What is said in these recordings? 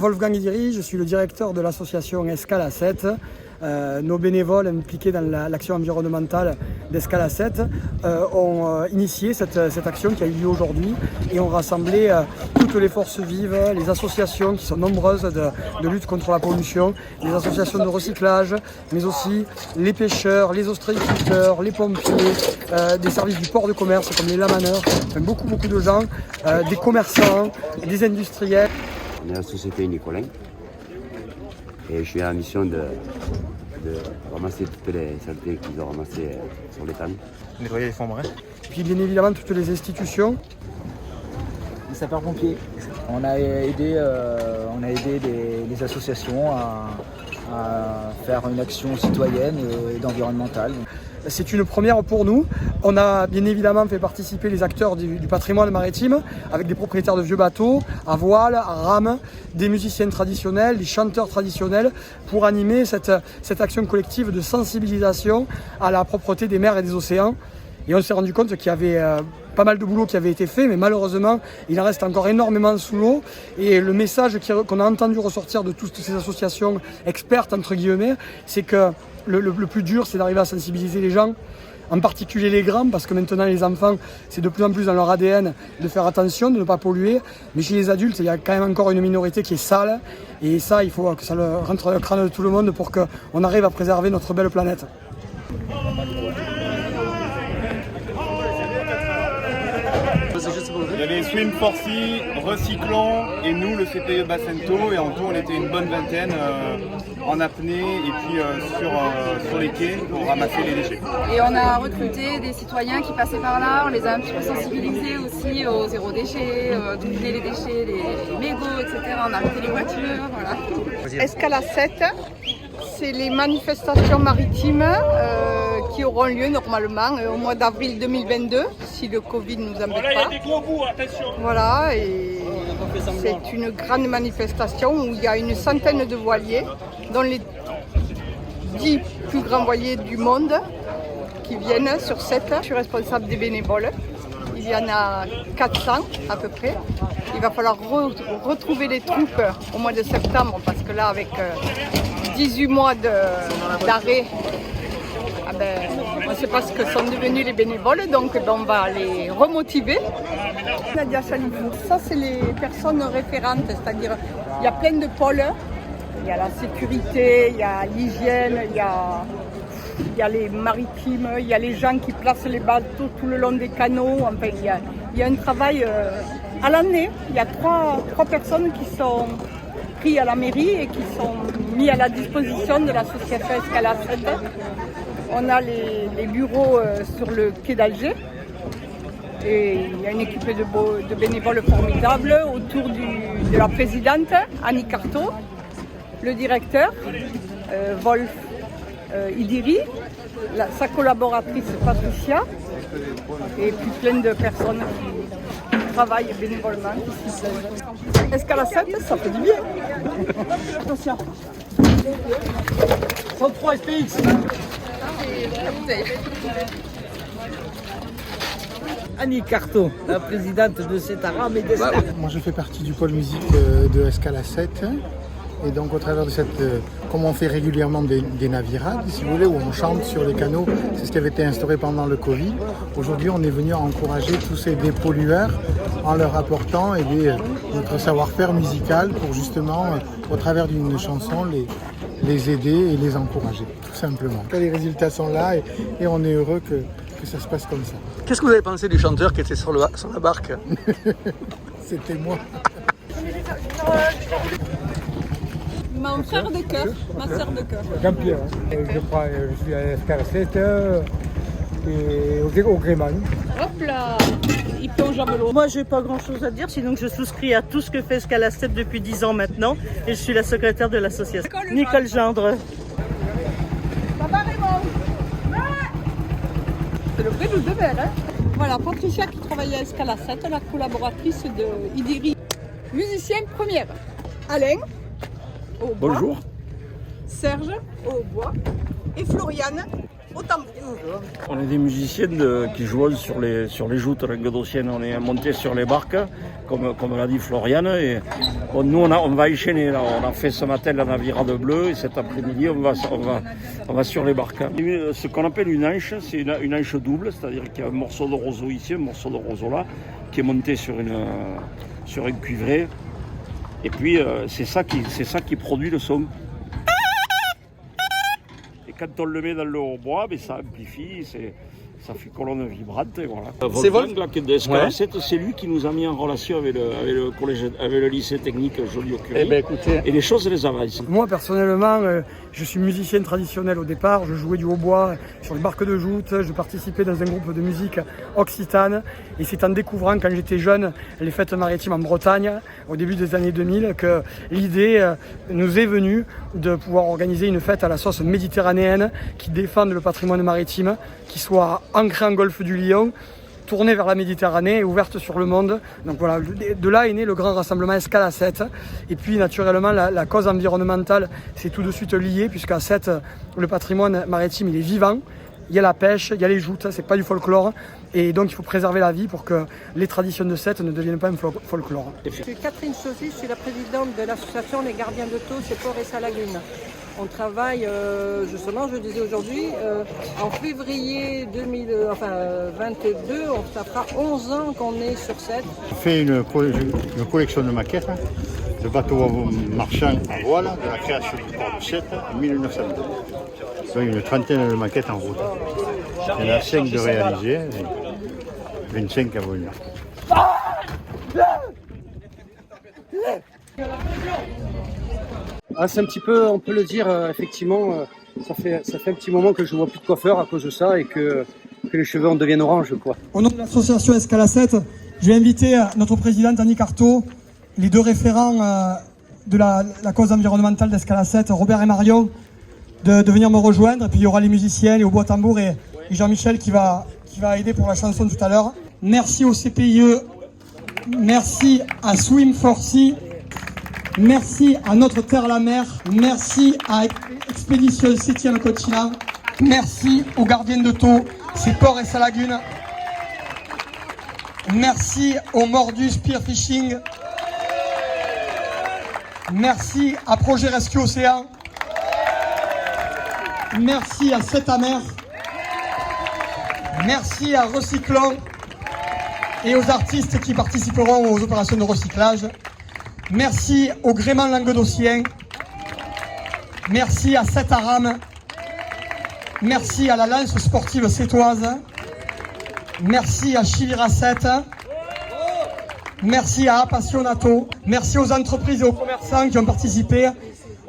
Wolfgang Idiri, je suis le directeur de l'association Escale 7. Nos bénévoles impliqués dans l'action environnementale d'Escale 7 ont initié cette action qui a eu lieu aujourd'hui et ont rassemblé toutes les forces vives, les associations qui sont nombreuses de lutte contre la pollution, les associations de recyclage, mais aussi les pêcheurs, les ostréiculteurs, les pompiers, des services du port de commerce comme les lamaneurs, enfin, beaucoup de gens, des commerçants, des industriels. On est la société Nicolin et je suis à la mission de ramasser toutes les saletés qu'ils ont ramassées sur les tables. Nettoyer les fonds marins. Puis bien évidemment toutes les institutions. Les sapeurs-pompiers. On a aidé les associations à faire une action citoyenne et environnementale. C'est une première pour nous. On a bien évidemment fait participer les acteurs du patrimoine maritime avec des propriétaires de vieux bateaux, à voile, à rame, des musiciens traditionnels, des chanteurs traditionnels pour animer cette action collective de sensibilisation à la propreté des mers et des océans. Et on s'est rendu compte qu'il y avait pas mal de boulot qui avait été fait, mais malheureusement, il en reste encore énormément sous l'eau. Et le message qu'on a entendu ressortir de toutes ces associations expertes, entre guillemets, c'est que le plus dur, c'est d'arriver à sensibiliser les gens, en particulier les grands, parce que maintenant les enfants, c'est de plus en plus dans leur ADN de faire attention, de ne pas polluer. Mais chez les adultes, il y a quand même encore une minorité qui est sale. Et ça, il faut que ça rentre dans le crâne de tout le monde pour qu'on arrive à préserver notre belle planète. Il y avait Swim Forcy, Recyclons et nous, le CPE Bassento. Et en tout, on était une bonne vingtaine en apnée et puis sur les quais pour ramasser les déchets. Et on a recruté des citoyens qui passaient par là, on les a un petit peu sensibilisés aussi au zéro déchet, trier les déchets, les mégots, etc. On a arrêté les voitures, voilà. Escale 7, c'est les manifestations maritimes qui auront lieu normalement au mois d'avril 2022, si le Covid ne nous embête pas. Il y a des gros bouts, attention. Voilà, et c'est une grande manifestation où il y a une centaine de voiliers, dont les 10 plus grands voiliers du monde qui viennent sur 7. Je suis responsable des bénévoles. Il y en a 400 à peu près. Il va falloir retrouver les troupes au mois de septembre parce que là, avec 18 mois d'arrêt, on ne sait pas ce que sont devenus les bénévoles, donc on va les remotiver. Nadia Salifou, ça c'est les personnes référentes, c'est-à-dire il y a plein de pôles. Il y a la sécurité, il y a l'hygiène, il y a les maritimes, il y a les gens qui placent les bateaux tout le long des canaux. Enfin, il y a un travail à l'année. Il y a trois personnes qui sont prises à la mairie et qui sont mises à la disposition de l'association Escale 7. On a les bureaux sur le quai d'Alger. Et il y a une équipe de bénévoles formidables autour de la présidente, Annie Carto, le directeur, Wolf Idiri, sa collaboratrice Patricia, et puis plein de personnes qui travaillent bénévolement ici. Escale 7, ça fait du bien. Attention. 103 SPX. Annie Carto, la présidente de cette rame et d'Escale. Moi je fais partie du pôle musique de Escale 7 et donc au travers de cette, comme on fait régulièrement des navirades si vous voulez, où on chante sur les canaux, c'est ce qui avait été instauré pendant le Covid. Aujourd'hui on est venu encourager tous ces dépollueurs en leur apportant notre savoir-faire musical pour justement au travers d'une chanson les aider et les encourager tout simplement. Les résultats sont là et on est heureux que ça se passe comme ça. Qu'est-ce que vous avez pensé du chanteur qui était sur la barque? C'était moi. Mon frère de cœur, ma sœur de cœur. Jean-Pierre, je suis à Escale 7 et au Gréman. Hop là, il plonge à l'eau. Moi, j'ai pas grand-chose à dire, sinon que je souscris à tout ce que fait Escale 7 depuis 10 ans maintenant. Et je suis la secrétaire de l'association. Nicole Gendre. Papa Raymond. C'est le vrai nous de verre, hein. Voilà, Patricia qui travaille à Escale 7, la collaboratrice de Idiri. Musicien première. Alain, au bois. Bonjour. Serge, au bois. Et Floriane, On est des musiciens qui jouent sur les joutes languedociennes. On est montés sur les barques, comme l'a dit Floriane. Et bon, nous, on va enchaîner. Là. On a fait ce matin la Navirade bleue et cet après-midi, on va sur les barques. Ce qu'on appelle une hanche, c'est une hanche double, c'est-à-dire qu'il y a un morceau de roseau ici, un morceau de roseau là, qui est monté sur un cuivré. Et puis, c'est ça qui produit le son. Quand on le met dans le hautbois, ça amplifie, ça fait colonne vibrante. Et voilà. C'est Wolfgang d'Escalacette, c'est lui qui nous a mis en relation avec le collège, avec le lycée technique Joliot-Curie. Et les choses les avancent. Moi personnellement, je suis musicien traditionnel au départ. Je jouais du hautbois sur les barques de joute. Je participais dans un groupe de musique occitane. Et c'est en découvrant quand j'étais jeune les fêtes maritimes en Bretagne, au début des années 2000, que l'idée nous est venue de pouvoir organiser une fête à la sauce méditerranéenne qui défende le patrimoine maritime, qui soit ancrée en golfe du Lion, tournée vers la Méditerranée et ouverte sur le monde. Donc voilà, de là est né le grand rassemblement Escale à Sète. Et puis naturellement, la cause environnementale, c'est tout de suite lié, puisqu'à Sète, le patrimoine maritime, il est vivant. Il y a la pêche, il y a les joutes, c'est pas du folklore. Et donc il faut préserver la vie pour que les traditions de Sète ne deviennent pas un folklore. Je suis Catherine Sophie, je suis la présidente de l'association Les Gardiens de Thau, c'est Port et sa Lagune. On travaille, justement, je disais aujourd'hui, en février 2022, ça fera 11 ans qu'on est sur Sète. On fait une collection de maquettes de bateaux marchands à voile de la création du port de Sète en 1902. Donc une trentaine de maquettes en route. Il y en a 5 de réalisées et 25 à venir. Ah, c'est un petit peu, on peut le dire, effectivement, ça fait un petit moment que je ne vois plus de coiffeur à cause de ça et que les cheveux en deviennent orange, quoi. Au nom de l'association Escale à Sète, je vais inviter notre présidente Annie Carto, les deux référents de la cause environnementale d'Escale à Sète, Robert et Marion, de venir me rejoindre. Et puis il y aura les musiciens, les hautbois tambours et Jean-Michel qui va aider pour la chanson tout à l'heure. Merci au CPIE, merci à Swim for Sea, merci à Notre Terre la Mer, merci à Expédition 7e continent, merci aux gardiens de Thau, c'est Port et sa Lagune, merci au Mordu Spearfishing, merci à Projet Rescue Océan, merci à Sète-à-Mer, merci à Recyclons et aux artistes qui participeront aux opérations de recyclage. Merci au gréement languedocien. Merci à Sète-à-Rame. Merci à la lance sportive sétoise. Merci à Chivira Sète. Merci à Appassionato. Merci aux entreprises et aux commerçants qui ont participé,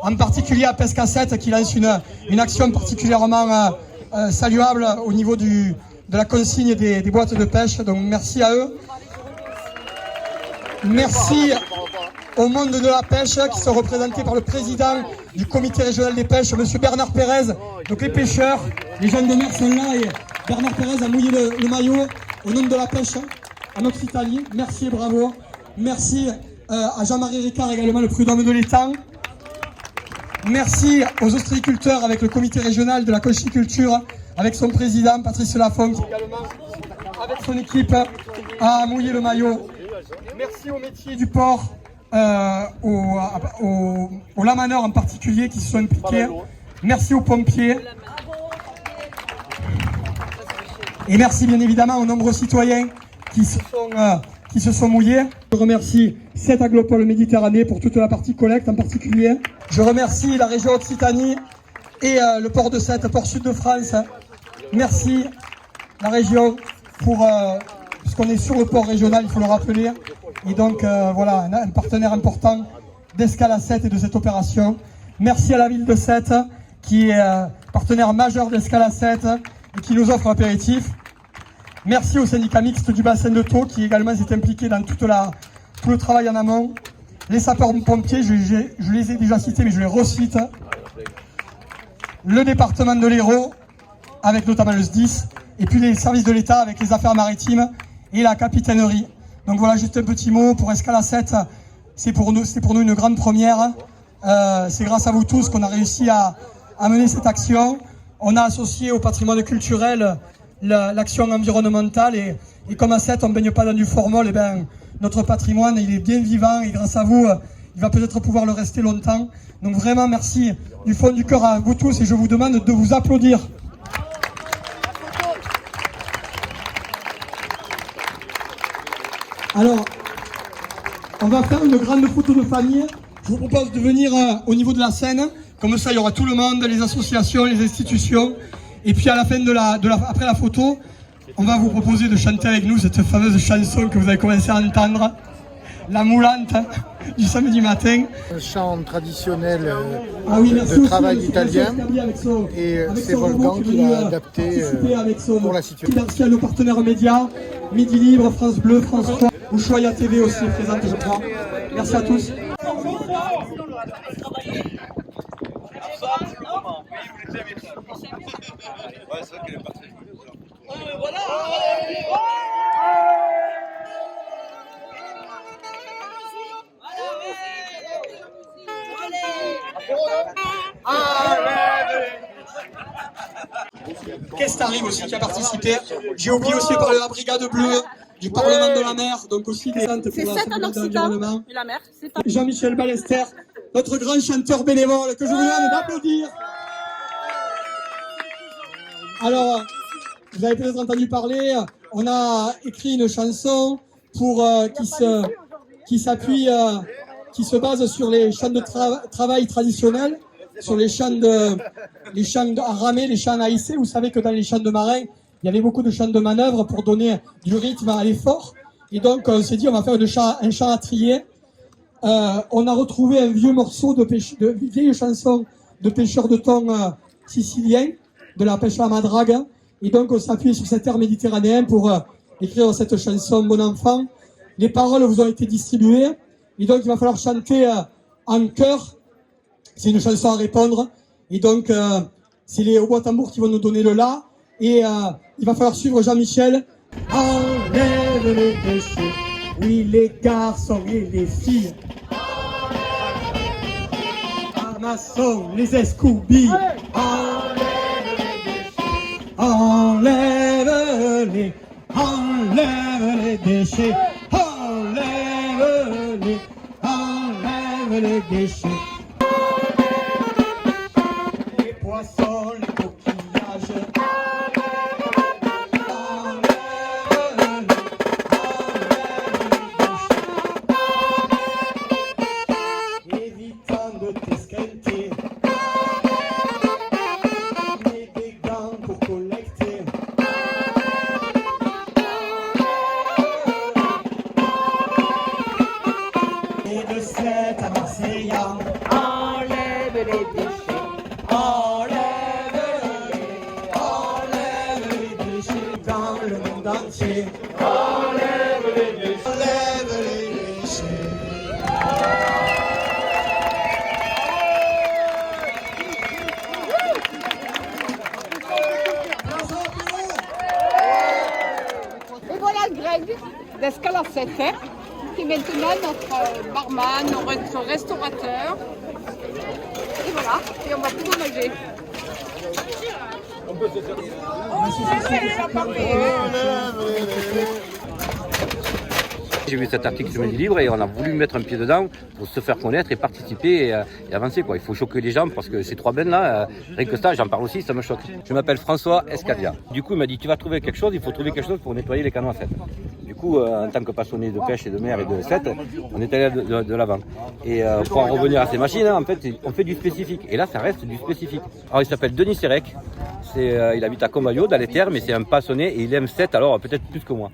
en particulier à Pesca Sète qui lance une action particulièrement saluable au niveau de la consigne des boîtes de pêche. Donc merci à eux. Merci au monde de la pêche qui sont représentés par le président du comité régional des pêches, M. Bernard Pérez. Donc les pêcheurs, les jeunes de mer sont là et Bernard Pérez a mouillé le maillot au nom de la pêche en Occitanie. Merci et bravo. Merci à Jean-Marie Ricard également, le prud'homme de l'étang. Merci aux ostréiculteurs avec le comité régional de la conchiculture, avec son président Patrice Lafont qui également, avec son équipe, a mouillé le maillot. Merci aux métiers du port, aux lamaneurs en particulier qui se sont impliqués. Merci aux pompiers. Et merci bien évidemment aux nombreux citoyens qui se sont mouillés. Je remercie Sète Aglopole Méditerranée pour toute la partie collecte en particulier. Je remercie la région Occitanie et le port de Sète, port sud de France. Merci la région puisqu'on est sur le port régional, il faut le rappeler. Et donc voilà, un partenaire important d'Escale à Sète et de cette opération. Merci à la ville de Sète qui est partenaire majeur d'Escale à Sète et qui nous offre l'apéritif. Merci au syndicat mixte du bassin de Thau qui également s'est impliqué dans tout le travail en amont. Les sapeurs-pompiers, je les ai déjà cités mais je les recite. Le département de l'Hérault avec notamment le SDIS et puis les services de l'État avec les affaires maritimes et la capitainerie. Donc voilà, juste un petit mot pour Escale à Sète. C'est pour nous une grande première. C'est grâce à vous tous qu'on a réussi à mener cette action. on a associé au patrimoine culturel l'action environnementale et comme à 7 on ne baigne pas dans du formol, et ben, notre patrimoine il est bien vivant et grâce à vous il va peut-être pouvoir le rester longtemps. Donc vraiment merci du fond du cœur à vous tous et je vous demande de vous applaudir. Alors, on va faire une grande photo de famille. Je vous propose de venir au niveau de la scène. Comme ça, il y aura tout le monde, les associations, les institutions. Et puis à la fin après la photo, on va vous proposer de chanter avec nous cette fameuse chanson que vous avez commencé à entendre, la moulante du samedi matin. Un chant traditionnel de travail italien et c'est Wolfgang qui l'a adapté pour la situation. Merci à nos partenaires médias, Midi Libre, France Bleu, France 3, Ushuaïa TV aussi est présente je crois. Merci à tous. Qu'est-ce qui arrive aussi qui a participé. J'ai oublié aussi de parler de la brigade bleue, du Parlement de la mer, donc aussi des centres pour la sauvegarde de l'environnement. Jean-Michel Ballester, notre grand chanteur bénévole que je vous demande d'applaudir. Alors, vous avez peut-être entendu parler, on a écrit une chanson pour qui s'appuie, qui se base sur les chants de travail traditionnels, sur les chants à ramer, les chants à hisser. Vous savez que dans les chants de marins, il y avait beaucoup de chants de manœuvre pour donner du rythme à l'effort. Et donc, on s'est dit, on va faire un chant à trier. On a retrouvé un vieux morceau de vieille chanson de pêcheurs de thon siciliens, de la pêche à la drague. Et donc, on s'appuie sur cet air méditerranéen pour écrire cette chanson Bon Enfant. Les paroles vous ont été distribuées. Et donc, il va falloir chanter en chœur. C'est une chanson à répondre. Et donc, c'est les hautbois tambours qui vont nous donner le la. Et il va falloir suivre Jean-Michel. Enlève les déchets, oui les garçons et les filles. Amassons les escoubilles. Enlève les déchets. Enlève les déchets. Les poissons, les coquillages. Évitant de t'esquinter. Mets des gants pour collecter. Et de 7 à Marseilla. Enlève les déchets. Enlève les déchets dans le monde entier. Enlève les déchets. Enlève les déchets. Et voilà Greg d'Escale à 7, qui est maintenant notre barman, notre restaurateur. Et voilà, et on va pouvoir manger. J'ai vu cet article sur Midi Libre et on a voulu mettre un pied dedans pour se faire connaître et participer et avancer, quoi. Il faut choquer les gens parce que ces trois bennes là, rien que ça, j'en parle aussi, ça me choque. Je m'appelle François Escavia. Du coup, il m'a dit tu vas trouver quelque chose, il faut trouver quelque chose pour nettoyer les canaux à 7. Du coup, en tant que passionné de pêche et de mer et de 7, on est allé de l'avant. Et pour en revenir à ces machines, en fait, on fait du spécifique. Et là, ça reste du spécifique. Alors, il s'appelle Denis Sérec. Il habite à Combayo, dans les terres, mais c'est un passionné et il aime 7, alors peut-être plus que moi.